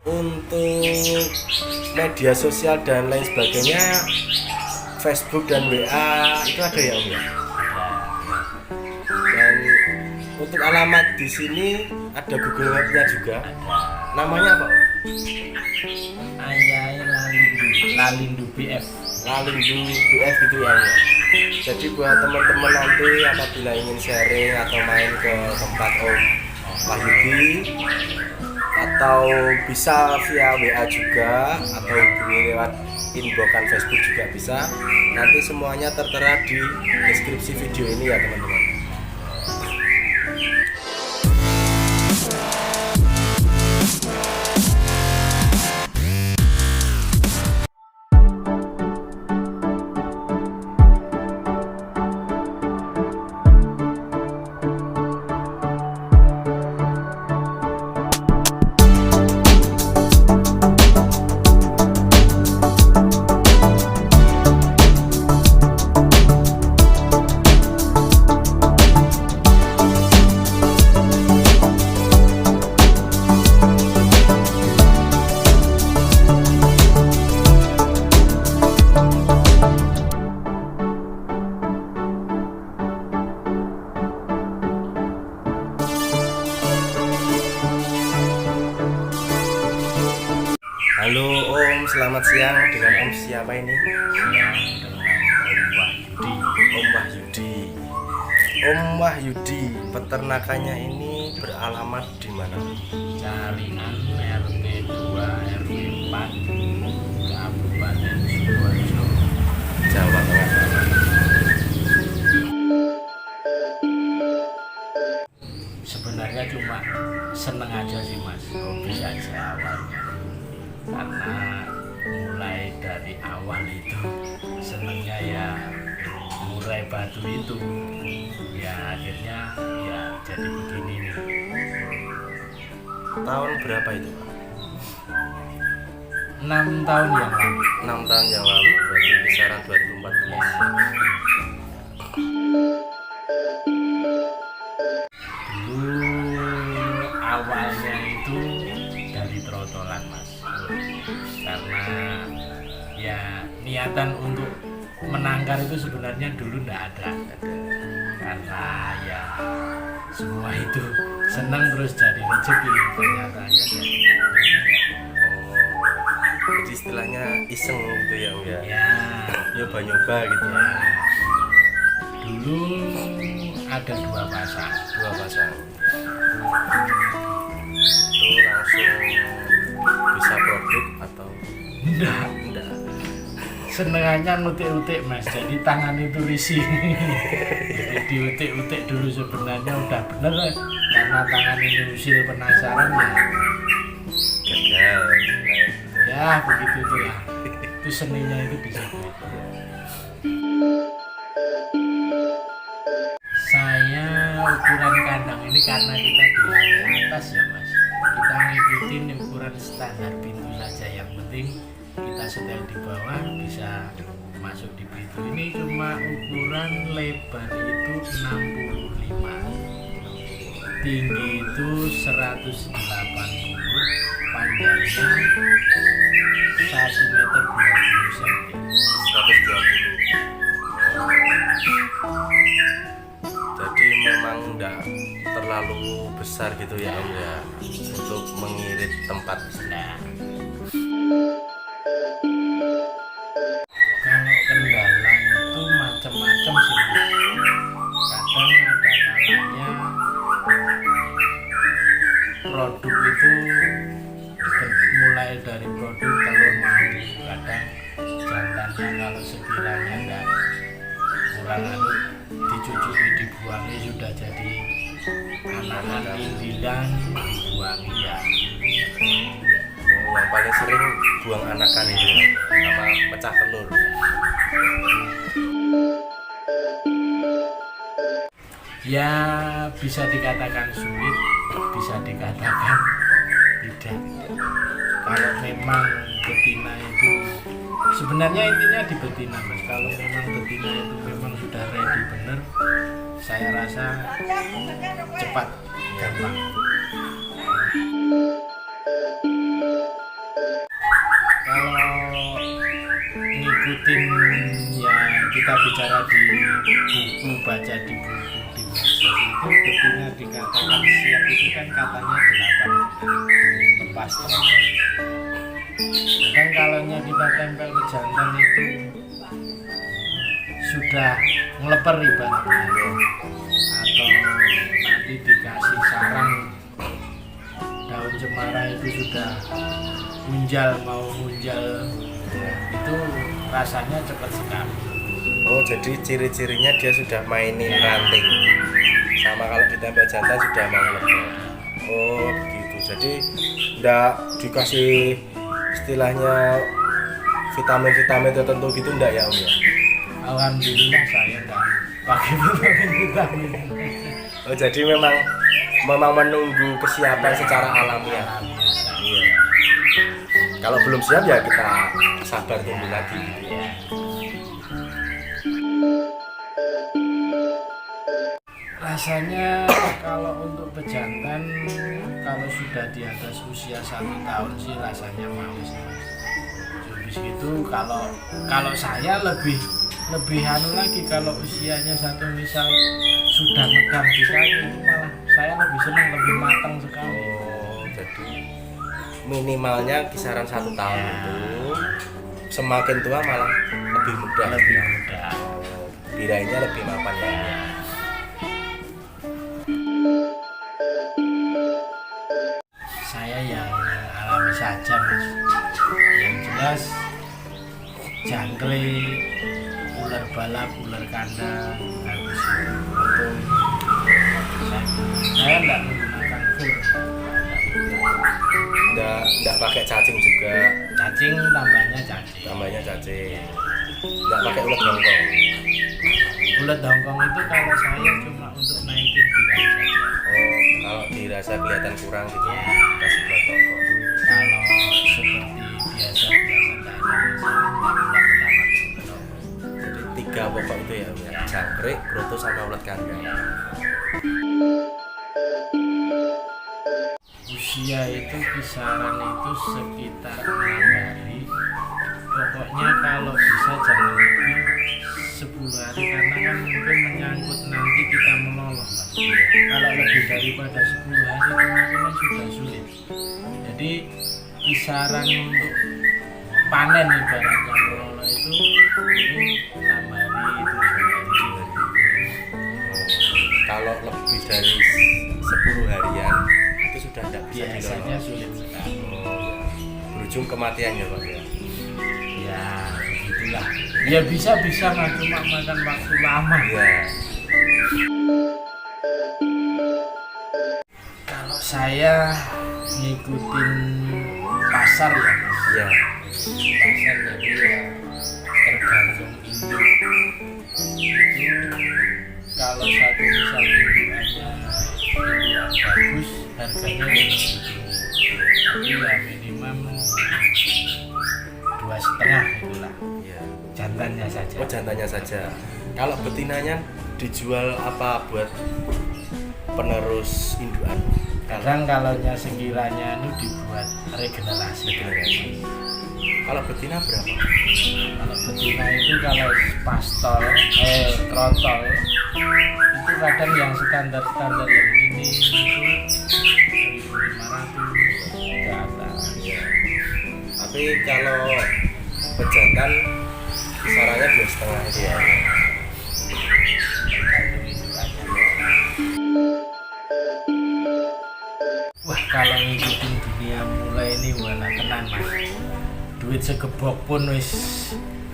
Untuk media sosial dan lain sebagainya, Facebook dan WA itu ada ya Om ya. Dan untuk alamat di sini ada Google Map-nya juga. Namanya apa Om? Ayai Lalindu BF. Lalindu BF gitu ya Om ya. Jadi buat teman-teman nanti apabila ingin sharing atau main ke tempat Om Wahyudi, atau bisa via WA juga, atau hubungi lewat inboxan Facebook juga bisa. Nanti semuanya tertera di deskripsi video ini ya teman-teman. Halo Om, selamat siang. Dengan Om siapa ini? Om Wahyudi. Om Wahyudi, peternakannya ini beralamat di mana? Caringan RT 2 RW 4 Kabupaten Sidoarjo, Jawa Tengah. Sebenarnya cuma seneng aja sih Mas, hobi aja awalnya. Karena mulai dari awal itu senengnya ya murai batu itu, ya akhirnya ya jadi begini nih. Tahun berapa itu Pak? 6 tahun yang lalu. 6 tahun yang lalu, berarti kisaran 2014. Dulu awalnya itu dari trotolan Mas, karena ya niatan untuk menangkar itu sebenarnya dulu nggak ada, karena ya semua itu senang terus jadi rezeki, ternyatanya jadi Jadi istilahnya iseng gitu ya Om ya. ya. Nyoba-nyoba gitu. Dulu ada 2 pasang. 2 pasang. Itu langsung bisa produk atau Enggak, enggak? senengannya ngutik-utik Mas, jadi tangan itu risih. Jadi diutik-utik dulu sebenarnya udah bener, karena tangan ini usil penasaran Gagal. ya begitu itulah. Itu seninya itu di situ. Saya ukuran kandang ini karena kita di lantai atas ya Mas, kita ngikutin ukuran standar pintu saja, yang penting kita setel di bawah bisa masuk di pintu. Ini cuma ukuran lebar itu 65, tinggi itu 180, panjangnya 1 meter 20 cm. 120. Jadi memang enggak terlalu besar gitu ya Om ya, untuk mengirit tempat. Nah, kalau kendala itu macam-macam sih Mas. Kadang ada kalanya produk itu mulai dari produk telur mau, kadang jantannya kalau sekiranya enggak kurang dicucuki dibuangi sudah jadi anak-anak indilan, dibuangi ya. Yang paling sering buang anakan itu sama pecah telur. Ya bisa dikatakan sulit, bisa dikatakan tidak. Kalau memang betina itu sebenarnya intinya di betina Mas, kalau memang betina itu memang sudah ready bener, saya rasa cepat, gampang. ngikutin ya kita bicara di buku, baca di buku di medsos itu ketika dikatakan siap itu kan katanya 8 lepas teropong. Dan kalau kita tempel ke jantan itu sudah ngeleper ibaratnya, atau nanti dikasih sarang daun cemara itu sudah mau munjal ya, itu rasanya cepat sekali. Oh, jadi ciri-cirinya dia sudah mainin ranting. Sama kalau ditempel jantan sudah mau lebar. Oh, begitu. Jadi enggak dikasih istilahnya vitamin-vitamin tertentu gitu enggak ya Om ya? Alhamdulillah saya enggak pakai vitamin. Oh, jadi memang menunggu kesiapan secara alamiah. Iya. Kalau belum siap ya kita sabar tunggu lagi gitu ya. Rasanya kalau untuk pejantan kalau sudah di atas usia 1 tahun sih rasanya mau sih. Habis itu kalau saya lebih anu lagi, kalau usianya misal sudah megang di kaki itu malah saya lebih senang, lebih matang sekali. Oh, jadi minimalnya kisaran 1 tahun itu semakin tua malah lebih mudah. Lebih mudah. Birainya lebih mapan ya. Saya yang alami saja Mas. Yang jelas jangkrik, ular balap, ular kandang, habis itu betul. Saya enggak menggunakan fur. Enggak pakai cacing juga. Cacing tambahnya cacing. Tambahnya cacing. Enggak pakai ulat dongkong. Ulat dongkong itu kalau saya cuma untuk naikin birahi saja. Oh, kalau dirasa kelihatan kurang gitu ya, kasih ulat dongkong. Kalau seperti biasa tadi saya nggak pernah pakai ulat dongkong. Jadi 3 pokok itu ya, Om ya. Jangkrik, kroto sama ulat kandang. Usia itu kisaran itu sekitar 6 hari. Pokoknya kalau bisa jangan lebih 10 hari karena kan mungkin menyangkut nanti kita meloloh Mas. Kalau lebih daripada 10 hari kemungkinan sudah sulit. Jadi kisaran untuk panen ibaratnya meloloh itu ini 6 hari, 7 hari. Kalau lebih dari 10 harian itu sudah tidak bisa Biasanya diloloh. sulit sekali. Berujung kematian ya Pak ya. Ya begitulah. Ya bisa Mas, cuma makan waktu lama. Iya. Kalau saya ngikutin pasar ya Mas. Iya. Pasar jadi ya tergantung induk. Itu kalau satu misal indukannya indukan bagus, harganya ya segitu. Tapi ya minimum 2,5 itulah. Iya. Jantannya saja. Oh, jantannya saja. Kalau betinanya dijual apa buat penerus indukan? Kadang kalau sekiranya itu dibuat regenerasi. Kalau betina berapa? Kalau betina itu kalau pastol, trotol itu kadang yang standar yang ini itu 1.500 ke atas. Tapi kalau pejantan kisarannya 2,5 itu ya. Tergantung indukannya. Wah, kalau ngikutin dunia mulai ini wala tenan Mas. Duit segebok pun wis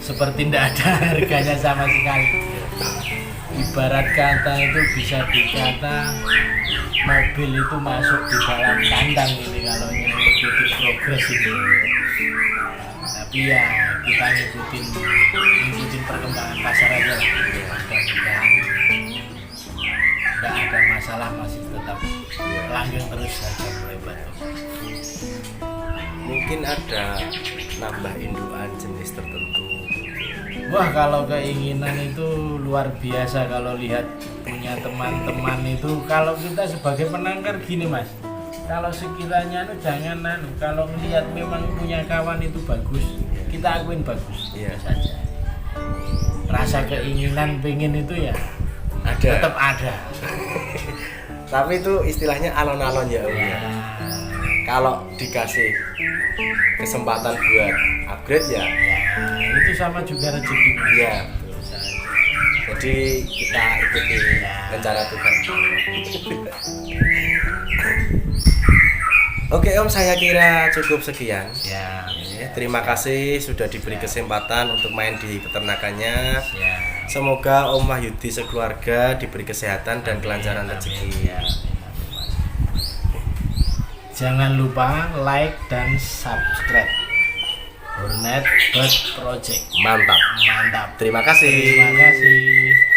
seperti tidak ada harganya sama sekali. Ibarat kata itu bisa dikata mobil itu masuk di dalam kandang ini kalau ngikutin progres ini. Tapi ya kita ngikutin perkembangan pasar aja lah. Mudah-mudahan nggak ada masalah, masih tetap langgeng terus saja mulai batuk. Mungkin ada nambah indukan jenis tertentu. Wah, kalau keinginan itu luar biasa. Kalau lihat punya teman-teman itu, kalau kita sebagai penangkar gini Mas, kalau sekiranya jangan kalau melihat memang punya kawan itu bagus, kita akuin bagus. Iya. Saja. Rasa keinginan pengen itu ya Ada. tetap ada. Tapi itu istilahnya alon-alon ya Om ya. Kalau dikasih kesempatan buat upgrade ya, Itu sama juga rezeki. iya. Jadi kita ikuti rencana Tuhan. Oke Om, saya kira cukup sekian. Ya. Terima kasih sudah diberi kesempatan untuk main di peternakannya. Ya. Semoga Om Wahyudi sekeluarga diberi kesehatan dan kelancaran rezeki. Ya. Jangan lupa like dan subscribe Hornet Bird Project. Mantap. Mantap. Terima kasih. Terima kasih.